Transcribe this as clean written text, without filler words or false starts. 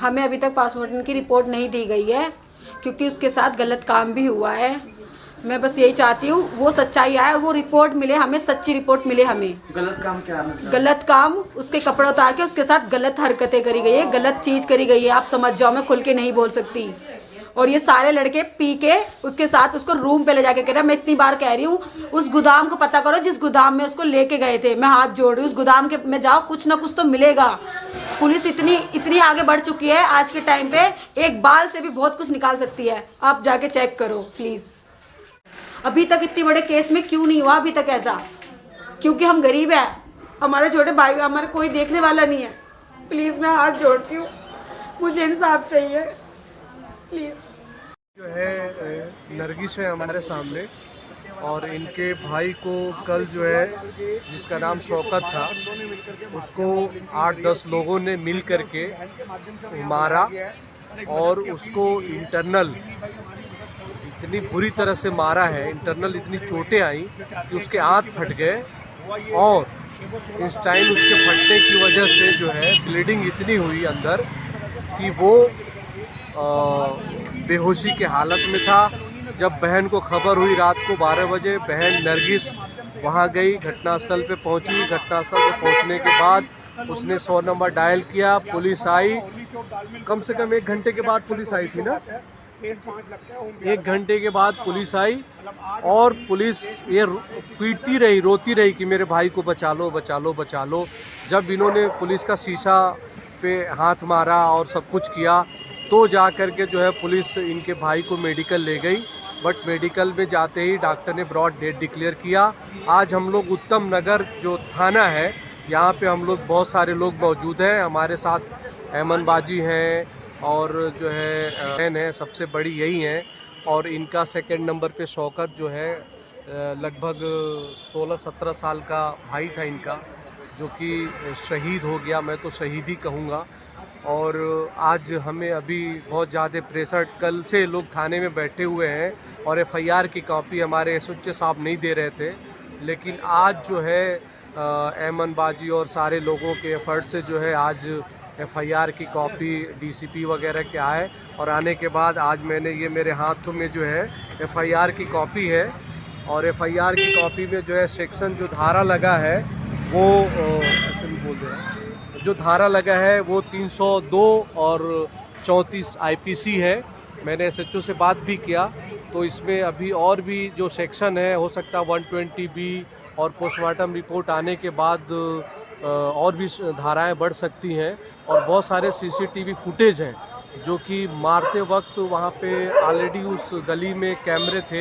हमें अभी तक पोस्टमार्टम की रिपोर्ट नहीं दी गई है क्योंकि उसके साथ गलत काम भी हुआ है। मैं बस यही चाहती हूँ वो सच्चाई आए, वो रिपोर्ट मिले हमें, सच्ची रिपोर्ट मिले हमें। गलत काम क्या है? गलत काम, उसके कपड़े उतार के उसके साथ गलत हरकतें करी गई है, गलत चीज करी गई है। आप समझ जाओ, मैं खुल के नहीं बोल सकती। और ये सारे लड़के पी के उसके साथ उसको रूम पे ले जाके कह रहा, मैं इतनी बार कह रही हूँ उस गोदाम को पता करो जिस गोदाम में उसको लेके गए थे। मैं हाथ जोड़ रही हूँ, उस गोदाम के में जाओ, कुछ ना कुछ तो मिलेगा। पुलिस इतनी आगे बढ़ चुकी है आज के टाइम पे, एक बाल से भी बहुत कुछ निकाल सकती है। आप जाके चेक करो प्लीज। अभी तक इतने बड़े केस में क्यों नहीं हुआ अभी तक ऐसा? क्योंकि हम गरीब है, हमारे छोटे भाई, हमारे कोई देखने वाला नहीं है। प्लीज मैं हाथ जोड़ती हूँ, मुझे इंसाफ चाहिए प्लीज। जो है नरगिस है हमारे सामने, और इनके भाई को कल जो है जिसका नाम शौकत था उसको 8-10 लोगों ने मिल करके मारा और उसको इंटरनल इतनी बुरी तरह से मारा है, इंटरनल इतनी चोटें आई कि उसके हाथ फट गए। और इस टाइम उसके फटने की वजह से जो है ब्लीडिंग इतनी हुई अंदर कि वो बेहोशी के हालत में था। जब बहन को खबर हुई रात को 12 बजे, बहन नरगिस वहाँ गई, घटनास्थल पे पहुँची। घटनास्थल पे पहुँचने के बाद उसने 100 नंबर डायल किया, पुलिस आई। कम से कम 1 घंटे के बाद पुलिस आई थी ना, 1 घंटे के बाद पुलिस आई। और पुलिस ये पीटती रही, रोती रही कि मेरे भाई को बचा लो, बचा लो, बचा लो। जब इन्होंने पुलिस का शीशा पे हाथ मारा और सब कुछ किया तो जा कर के जो है पुलिस इनके भाई को मेडिकल ले गई। बट मेडिकल में जाते ही डॉक्टर ने ब्रॉड डेथ डिक्लेयर किया। आज हम लोग उत्तम नगर जो थाना है यहाँ पे हम लोग बहुत सारे लोग मौजूद हैं। हमारे साथ अहमद बाजी हैं और जो है बहन है, सबसे बड़ी यही हैं। और इनका सेकंड नंबर पे शौकत जो है लगभग 16-17 साल का भाई था इनका, जो कि शहीद हो गया, मैं तो शहीद ही कहूँगा। और आज हमें अभी बहुत ज़्यादा प्रेशर, कल से लोग थाने में बैठे हुए हैं और एफआईआर की कॉपी हमारे एसओच साहब नहीं दे रहे थे, लेकिन आज जो है अहमद बाजी और सारे लोगों के एफर्ट से जो है आज एफआईआर की कॉपी डीसीपी वगैरह के आए। और आने के बाद आज मैंने ये मेरे हाथों में जो है एफआईआर की कॉपी है। और एफआईआर की कॉपी में जो है सेक्शन जो धारा लगा है वो ऐसे भी बोल दे रहा है, जो धारा लगा है वो 302 और 34 आईपीसी है। मैंने एसएचओ से बात भी किया तो इसमें अभी और भी जो सेक्शन है हो सकता है 120B, और पोस्टमार्टम रिपोर्ट आने के बाद और भी धाराएं बढ़ सकती हैं। और बहुत सारे सीसीटीवी फुटेज हैं जो कि मारते वक्त वहाँ पे ऑलरेडी उस गली में कैमरे थे।